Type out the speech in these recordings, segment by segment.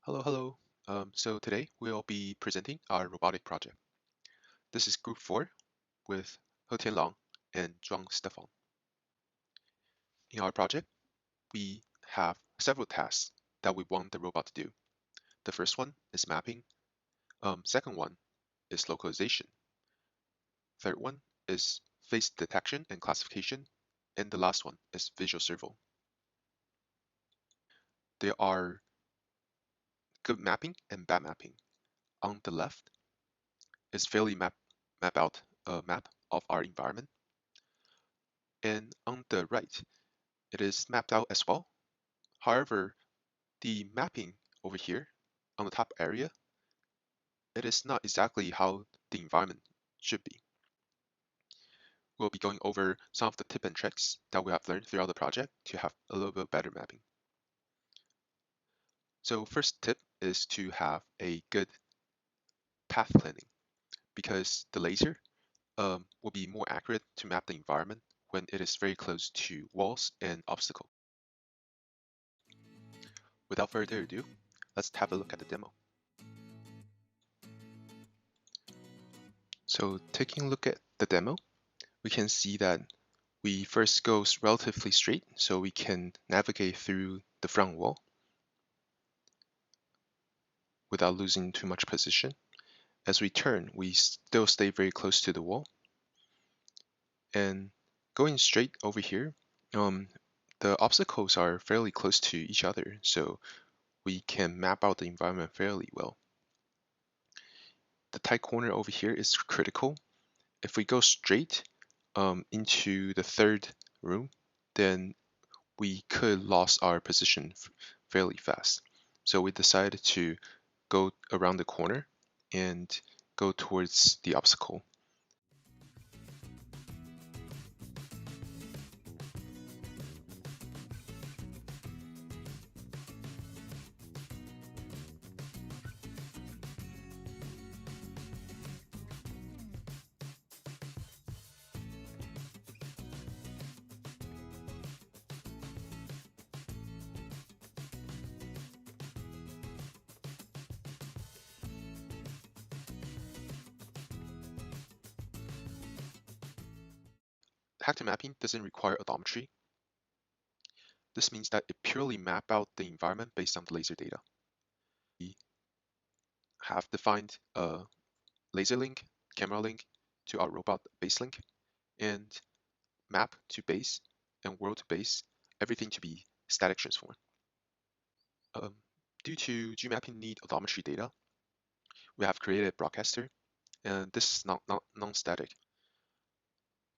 Hello, hello. So today we'll be presenting our robotic project. This is Group 4 with He Tianlong and Zhuang Stefan. In our project, we have several tasks that we want the robot to do. The first one is mapping. Second one is localization. Third one is face detection and classification. And the last one is visual servo. There are good mapping and bad mapping. On the left is fairly map out a map of our environment. And on the right, it is mapped out as well. However, the mapping over here on the top area, it is not exactly how the environment should be. We'll be going over some of the tips and tricks that we have learned throughout the project to have a little bit better mapping. So first tip is to have a good path planning because the laser will be more accurate to map the environment when it is very close to walls and obstacles. Without further ado, let's have a look at the demo. So taking a look at the demo, we can see that we first go relatively straight so we can navigate through the front wall without losing too much position. As we turn, we still stay very close to the wall. And going straight over here, the obstacles are fairly close to each other, so we can map out the environment fairly well. The tight corner over here is critical. If we go straight into the third room, then we could lose our position fairly fast. So we decided to go around the corner and go towards the obstacle. Hector mapping doesn't require odometry. This means that it purely maps out the environment based on the laser data. We have defined a laser link, camera link to our robot base link, and map to base and world to base, everything to be static transform. Due to Gmapping need odometry data, we have created a broadcaster, and this is non-static.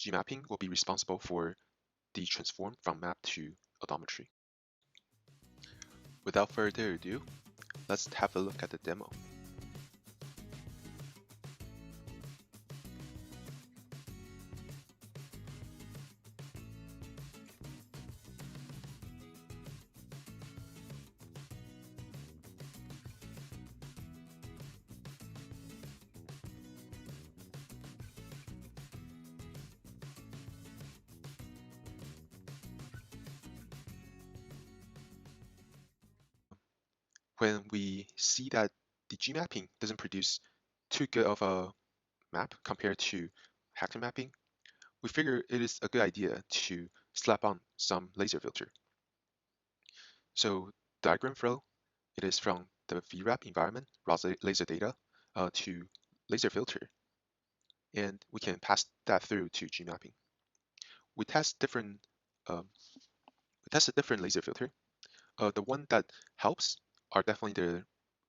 Gmapping will be responsible for the transform from map to odometry. Without further ado, let's have a look at the demo. When we see that the Gmapping doesn't produce too good of a map compared to Hector mapping, we figure it is a good idea to slap on some laser filter. So diagram flow, it is from the VRAP environment, ROS laser data, to laser filter, and we can pass that through to Gmapping. We test different, we test a different laser filter. The one that helps are definitely the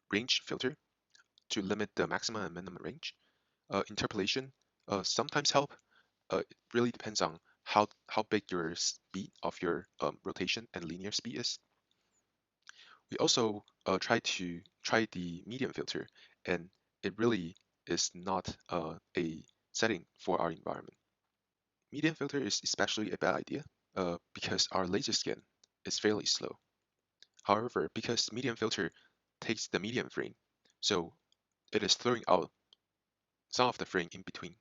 range filter to limit the maximum and minimum range. Interpolation sometimes help. It really depends on how big your speed of your rotation and linear speed is. We also try the medium filter, and it really is not a setting for our environment. Medium filter is especially a bad idea because our laser scan is fairly slow. However, because medium filter takes the medium frame, so it is throwing out some of the frame in between.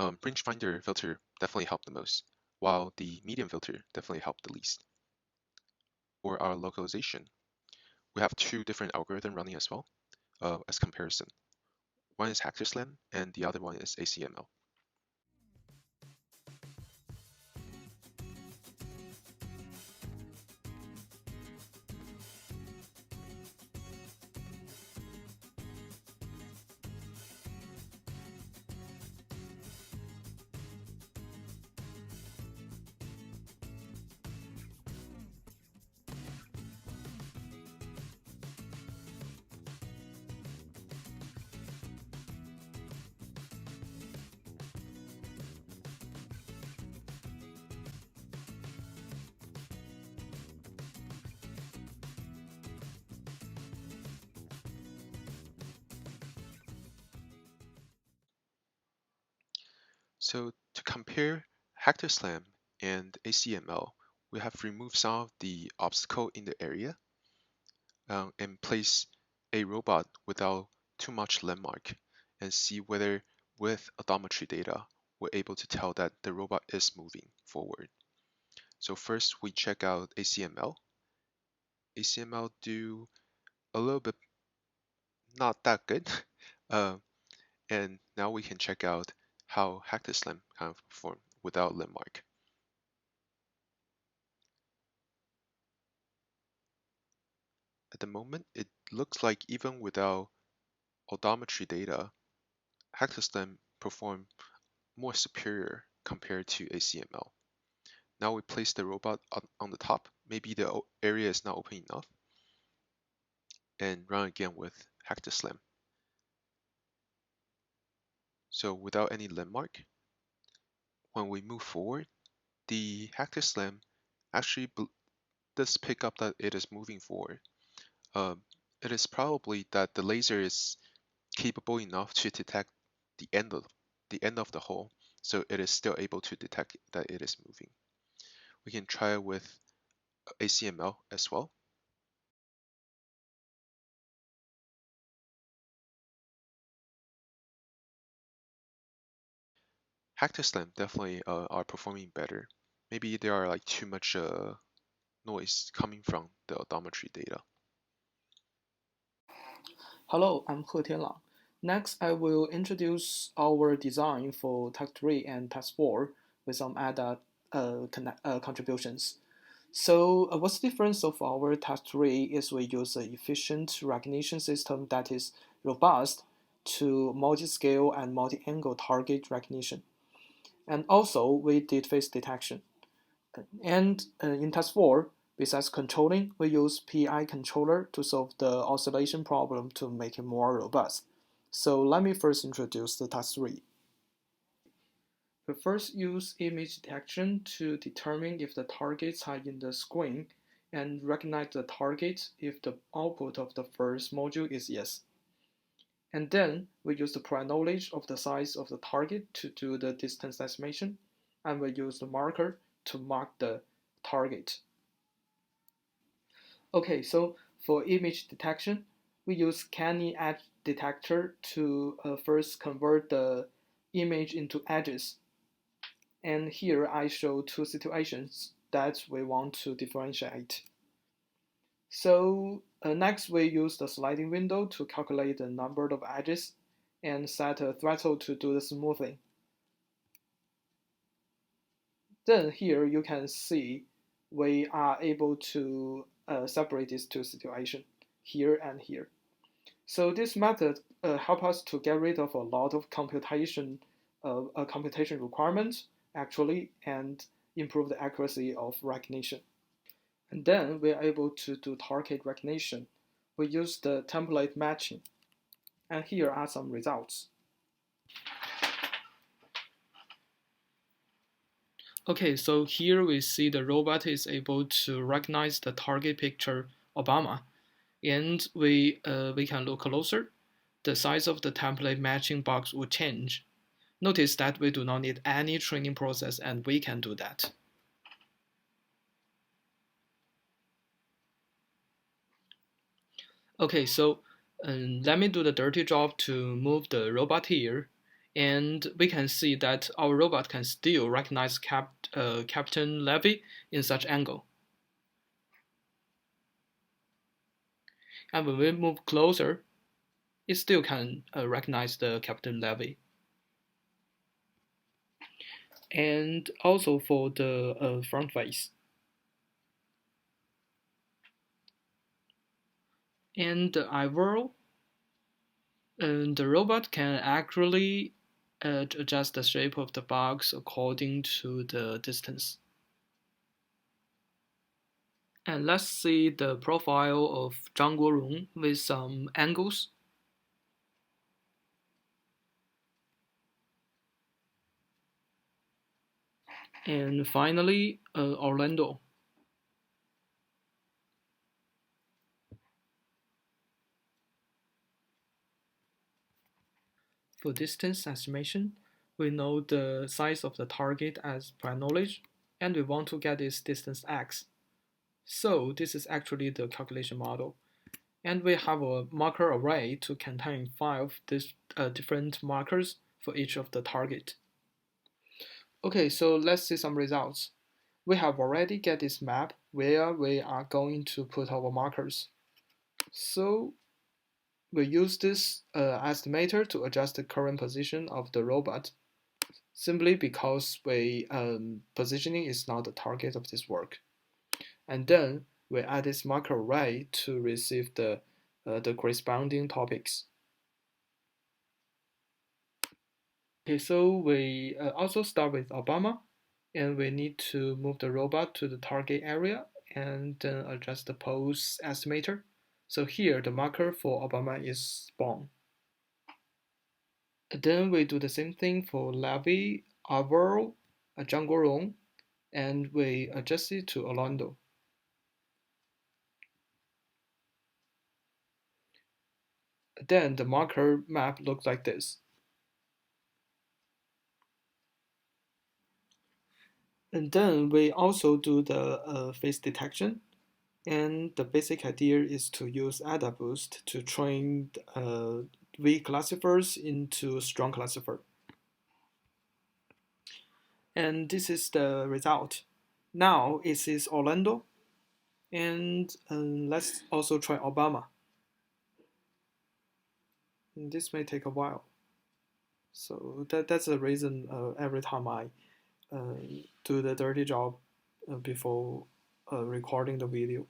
Rangefinder filter definitely helped the most, while the medium filter definitely helped the least. For our localization, we have two different algorithms running as well as comparison. One is Hector Slam and the other one is ACML. So to compare Hector Slam and ACML, we have removed some of the obstacle in the area and place a robot without too much landmark and see whether with odometry data we're able to tell that the robot is moving forward. So first we check out ACML. ACML do a little bit not that good. And now we can check out how Hector Slam kind of perform without landmark. At the moment, it looks like even without odometry data, Hector Slam perform more superior compared to ACML. Now we place the robot on the top. Maybe the area is not open enough. And run again with Hector Slam. So without any landmark, when we move forward, the Hector Slam actually does pick up that it is moving forward. It is probably that the laser is capable enough to detect the end of the hole, so it is still able to detect that it is moving. We can try it with ACML as well. Hector Slam definitely are performing better. Maybe there are like too much noise coming from the odometry data. Hello, I'm He Tianlang. Next, I will introduce our design for Task 3 and Task 4 with some added contributions. So what's the difference of our Task 3 is we use an efficient recognition system that is robust to multi-scale and multi-angle target recognition. And also, we did face detection. And in Task 4, besides controlling, we use PI controller to solve the oscillation problem to make it more robust. So let me first introduce the Task 3. We first use image detection to determine if the targets are in the screen and recognize the target if the output of the first module is yes. And then we use the prior knowledge of the size of the target to do the distance estimation, and we use the marker to mark the target. Okay, so for image detection, we use scanning edge detector to first convert the image into edges. And here I show two situations that we want to differentiate. So next we use the sliding window to calculate the number of edges and set a threshold to do the smoothing. Then here you can see we are able to separate these two situations, here and here. So this method helps us to get rid of a lot of computation requirements actually and improve the accuracy of recognition. And then we are able to do target recognition. We use the template matching. And here are some results. Okay, so here we see the robot is able to recognize the target picture Obama. And we can look closer. The size of the template matching box will change. Notice that we do not need any training process and we can do that. Okay, so let me do the dirty job to move the robot here. And we can see that our robot can still recognize Captain Levy in such angle. And when we move closer, it still can recognize the capital letter. And also for the front face. And the eyebrow, the robot can actually adjust the shape of the box according to the distance. And let's see the profile of Zhang Guorong with some angles. And finally, Orlando. For distance estimation, we know the size of the target as prior knowledge, and we want to get its distance x. So this is actually the calculation model. And we have a marker array to contain 5 different markers for each of the target. Okay, so let's see some results. We have already get this map where we are going to put our markers. So we use this estimator to adjust the current position of the robot, simply because positioning is not the target of this work. And then we add this marker array to receive the corresponding topics. Okay, so we also start with Obama, and we need to move the robot to the target area and then adjust the pose estimator. So here the marker for Obama is spawn. Then we do the same thing for Levi, Alvaro, Zhang Guorong, and we adjust it to Orlando. Then the marker map looks like this. And then we also do the face detection. And the basic idea is to use ADA Boost to train weak classifiers into strong classifier. And this is the result. Now it is Orlando. And let's also try Obama. And this may take a while. So that's the reason every time I do the dirty job before recording the video.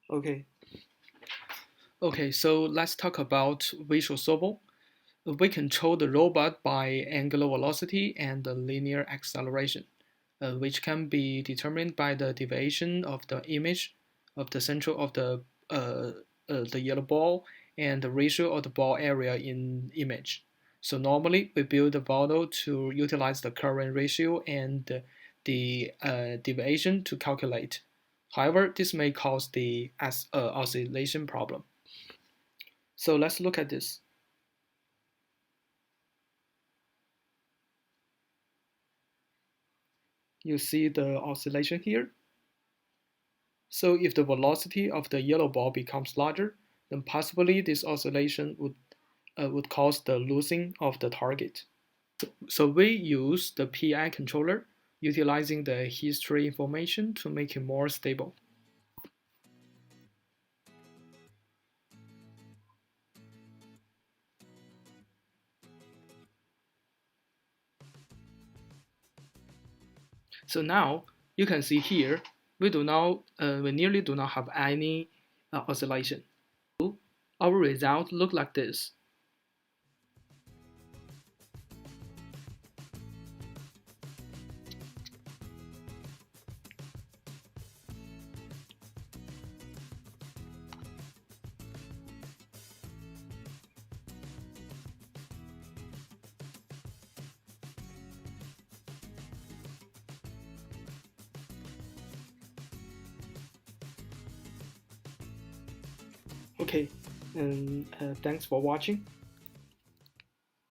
Okay. Okay, so let's talk about visual servo. We control the robot by angular velocity and the linear acceleration, which can be determined by the deviation of the image of the center of the yellow ball and the ratio of the ball area in image. So normally we build the model to utilize the current ratio and the deviation to calculate. However, this may cause the oscillation problem. So let's look at this. You see the oscillation here. So if the velocity of the yellow ball becomes larger, then possibly this oscillation would cause the losing of the target. So we use the PI controller, utilizing the history information to make it more stable. So now you can see here we nearly do not have any oscillation. Our result look like this. Okay, and thanks for watching.